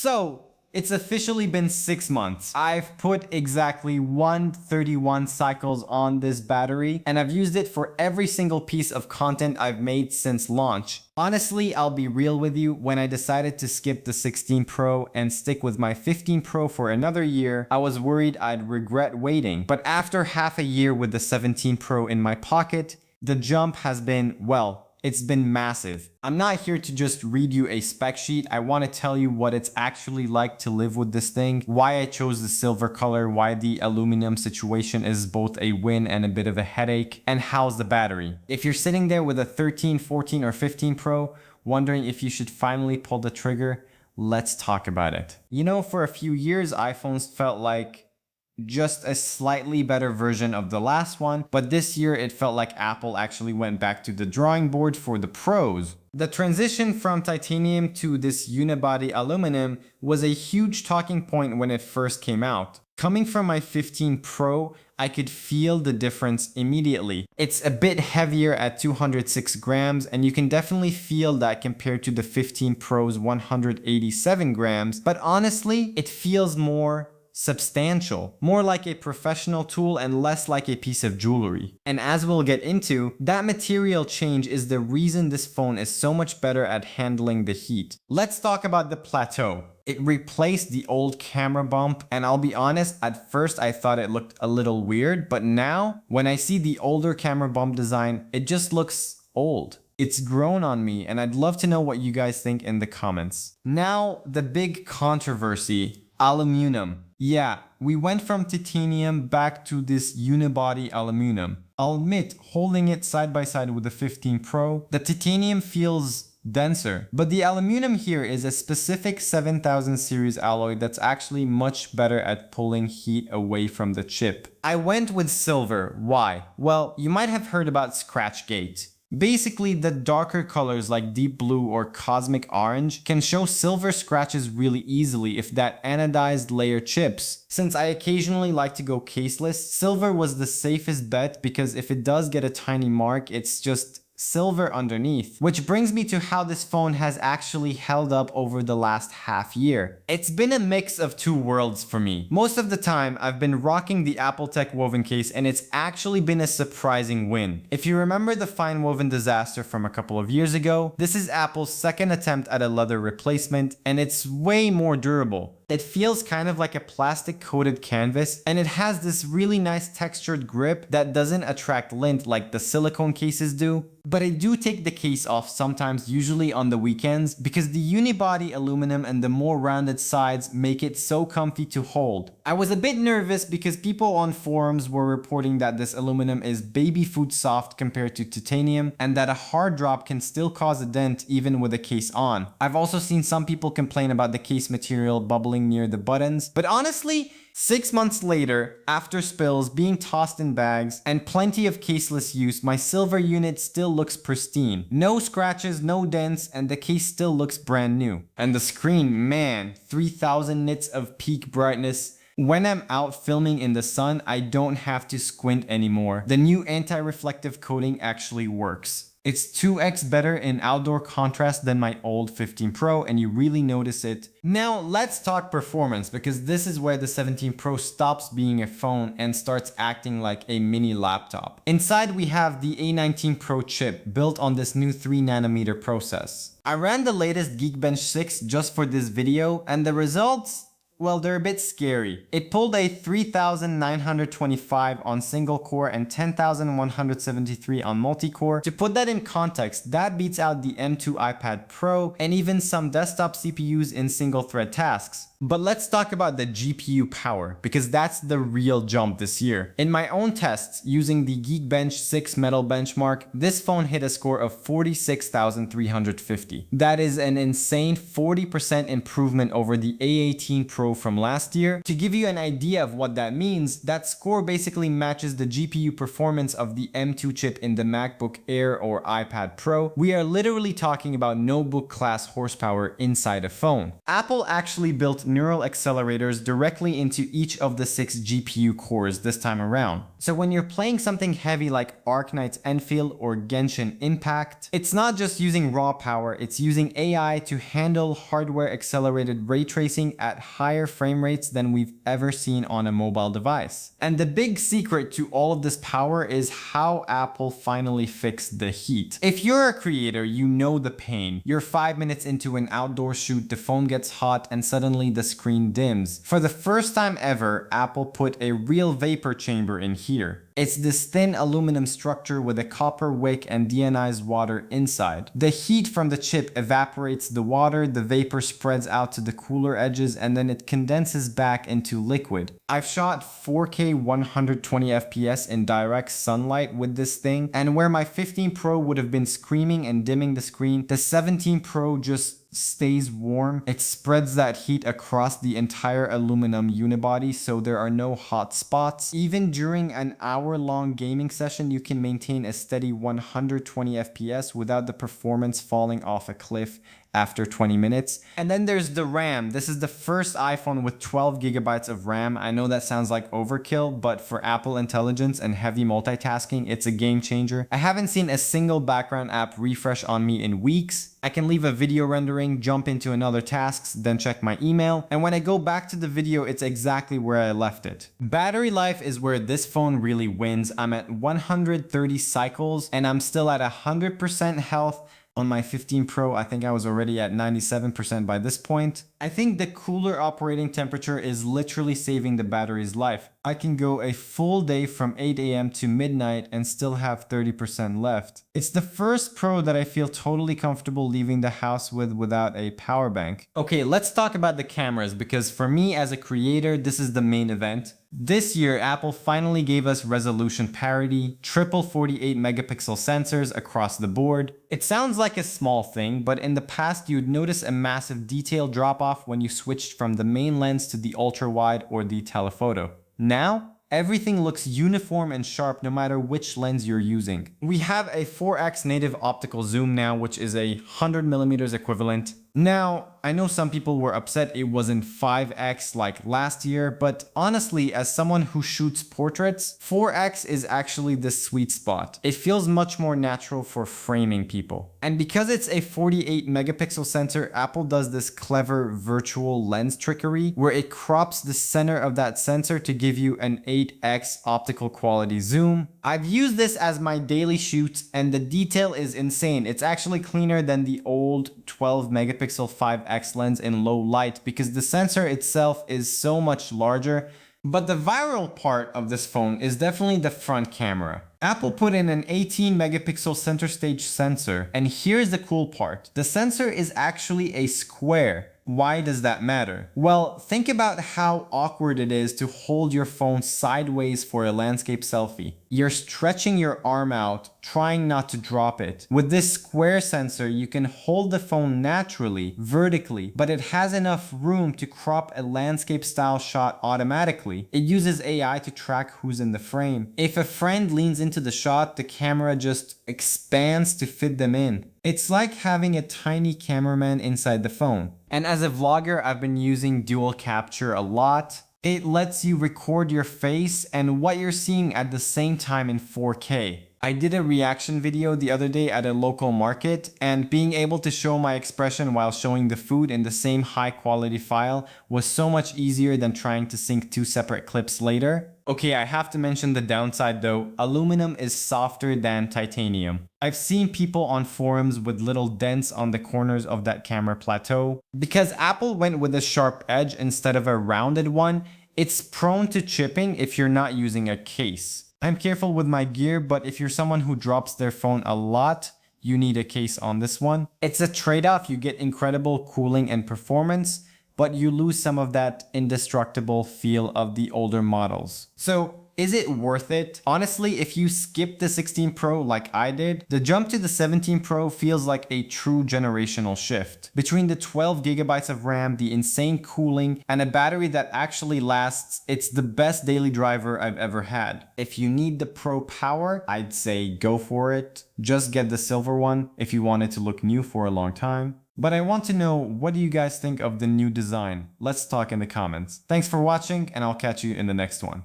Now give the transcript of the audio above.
So, it's officially been 6 months. I've put exactly 131 cycles on this battery, and I've used it for every single piece of content I've made since launch. Honestly, I'll be real with you, when I decided to skip the 16 Pro and stick with my 15 Pro for another year, I was worried I'd regret waiting. But after half a year with the 17 Pro in my pocket, the jump has been, well, it's been massive. I'm not here to just read you a spec sheet. I want to tell you what it's actually like to live with this thing, why I chose the silver color, why the aluminum situation is both a win and a bit of a headache, and how's the battery. If you're sitting there with a 13, 14, or 15 Pro, wondering if you should finally pull the trigger, let's talk about it. You know, for a few years, iPhones felt like just a slightly better version of the last one, but this year it felt like Apple actually went back to the drawing board for the Pros. The transition from titanium to this unibody aluminum was a huge talking point when it first came out. Coming from my 15 Pro, I could feel the difference immediately. It's a bit heavier at 206 grams, and you can definitely feel that compared to the 15 Pro's 187 grams, but honestly, it feels more substantial, more like a professional tool and less like a piece of jewelry. And as we'll get into, that material change is the reason this phone is so much better at handling the heat. Let's talk about the plateau. It replaced the old camera bump, and I'll be honest, at first I thought it looked a little weird, but now, when I see the older camera bump design, it just looks old. It's grown on me, and I'd love to know what you guys think in the comments. Now, the big controversy. Aluminum. Yeah, we went from titanium back to this unibody aluminum. I'll admit, holding it side by side with the 15 Pro, the titanium feels denser. But the aluminum here is a specific 7000 series alloy that's actually much better at pulling heat away from the chip. I went with silver. Why? Well, you might have heard about Scratchgate. Basically, the darker colors like deep blue or cosmic orange can show silver scratches really easily if that anodized layer chips. Since I occasionally like to go caseless, silver was the safest bet because if it does get a tiny mark, it's just silver underneath. Which brings me to how this phone has actually held up over the last half year. It's been a mix of two worlds for me. Most of the time, I've been rocking the Apple Tech woven case, and it's actually been a surprising win. If you remember the fine woven disaster from a couple of years ago, this is Apple's second attempt at a leather replacement, and it's way more durable. It feels kind of like a plastic coated canvas, and it has this really nice textured grip that doesn't attract lint like the silicone cases do. But I do take the case off sometimes, usually on the weekends, because the unibody aluminum and the more rounded sides make it so comfy to hold. I was a bit nervous because people on forums were reporting that this aluminum is baby food soft compared to titanium, and that a hard drop can still cause a dent even with the case on. I've also seen some people complain about the case material bubbling near the buttons, but honestly, 6 months later, after spills, being tossed in bags, and plenty of caseless use, my silver unit still looks pristine. No scratches, no dents, and the case still looks brand new. And the screen, man, 3000 nits of peak brightness. When I'm out filming in the sun, I don't have to squint anymore. The new anti-reflective coating actually works. It's 2x better in outdoor contrast than my old 15 Pro, and you really notice it. Now let's talk performance, because this is where the 17 Pro stops being a phone and starts acting like a mini laptop. Inside we have the A19 Pro chip built on this new 3nm process. I ran the latest Geekbench 6 just for this video, and the results, well, they're a bit scary. It pulled a 3925 on single core and 10173 on multi-core. To put that in context, that beats out the M2 iPad Pro and even some desktop CPUs in single thread tasks. But let's talk about the GPU power, because that's the real jump this year. In my own tests, using the Geekbench 6 metal benchmark, this phone hit a score of 46,350. That is an insane 40% improvement over the A18 Pro Pro from last year. To give you an idea of what that means, that score basically matches the GPU performance of the M2 chip in the MacBook Air or iPad Pro. We are literally talking about notebook class horsepower inside a phone. Apple actually built neural accelerators directly into each of the 6 GPU cores this time around. So when you're playing something heavy like Arknight's Enfield or Genshin Impact, it's not just using raw power, it's using AI to handle hardware accelerated ray tracing at higher frame rates than we've ever seen on a mobile device. And the big secret to all of this power is how Apple finally fixed the heat. If you're a creator, you know the pain. You're 5 minutes into an outdoor shoot, the phone gets hot and suddenly the screen dims. For the first time ever, Apple put a real vapor chamber in here. It's this thin aluminum structure with a copper wick and deionized water inside. The heat from the chip evaporates the water, the vapor spreads out to the cooler edges, and then it condenses back into liquid. I've shot 4K 120 FPS in direct sunlight with this thing, and where my 15 Pro would have been screaming and dimming the screen, the 17 Pro just stays warm. It spreads that heat across the entire aluminum unibody, so there are no hot spots. Even during an hour-long gaming session, you can maintain a steady 120 FPS without the performance falling off a cliff after 20 minutes. And then there's the RAM. This is the first iPhone with 12 gigabytes of RAM. I know that sounds like overkill, but for Apple intelligence and heavy multitasking, it's a game changer. I haven't seen a single background app refresh on me in weeks. I can leave a video rendering, jump into another tasks, then check my email. And when I go back to the video, it's exactly where I left it. Battery life is where this phone really wins. I'm at 130 cycles and I'm still at 100% health. On my 15 Pro, I think I was already at 97% by this point. I think the cooler operating temperature is literally saving the battery's life. I can go a full day from 8 AM to midnight and still have 30% left. It's the first Pro that I feel totally comfortable leaving the house with without a power bank. Okay, let's talk about the cameras because for me as a creator, this is the main event. This year, Apple finally gave us resolution parity, triple 48 megapixel sensors across the board. It sounds like a small thing, but in the past you'd notice a massive detail drop-off when you switched from the main lens to the ultra-wide or the telephoto. Now, everything looks uniform and sharp no matter which lens you're using. We have a 4x native optical zoom now, which is a 100mm equivalent. Now, I know some people were upset it wasn't 5x like last year, but honestly, as someone who shoots portraits, 4x is actually the sweet spot. It feels much more natural for framing people. And because it's a 48 megapixel sensor, Apple does this clever virtual lens trickery where it crops the center of that sensor to give you an 8x optical quality zoom. I've used this as my daily shoots and the detail is insane. It's actually cleaner than the old 12 megapixel 5x lens in low light because the sensor itself is so much larger. But the viral part of this phone is definitely the front camera. Apple put in an 18 megapixel center stage sensor, and here's the cool part. The sensor is actually a square. Why does that matter? Well, think about how awkward it is to hold your phone sideways for a landscape selfie. You're stretching your arm out, trying not to drop it. With this square sensor, you can hold the phone naturally, vertically, but it has enough room to crop a landscape style shot automatically. It uses AI to track who's in the frame. If a friend leans into the shot, the camera just expands to fit them in. It's like having a tiny cameraman inside the phone. And as a vlogger, I've been using dual capture a lot. It lets you record your face and what you're seeing at the same time in 4K. I did a reaction video the other day at a local market, and being able to show my expression while showing the food in the same high quality file was so much easier than trying to sync two separate clips later. Okay, I have to mention the downside though. Aluminum is softer than titanium. I've seen people on forums with little dents on the corners of that camera plateau. Because Apple went with a sharp edge instead of a rounded one, it's prone to chipping if you're not using a case. I'm careful with my gear, but if you're someone who drops their phone a lot, you need a case on this one. It's a trade-off. You get incredible cooling and performance, but you lose some of that indestructible feel of the older models. So Is it worth it? Honestly, if you skip the 16 Pro like I did, the jump to the 17 Pro feels like a true generational shift. Between the 12 gigabytes of RAM, the insane cooling, and a battery that actually lasts, it's the best daily driver I've ever had. If you need the Pro power, I'd say go for it. Just get the silver one if you want it to look new for a long time. But I want to know, what do you guys think of the new design? Let's talk in the comments. Thanks for watching, and I'll catch you in the next one.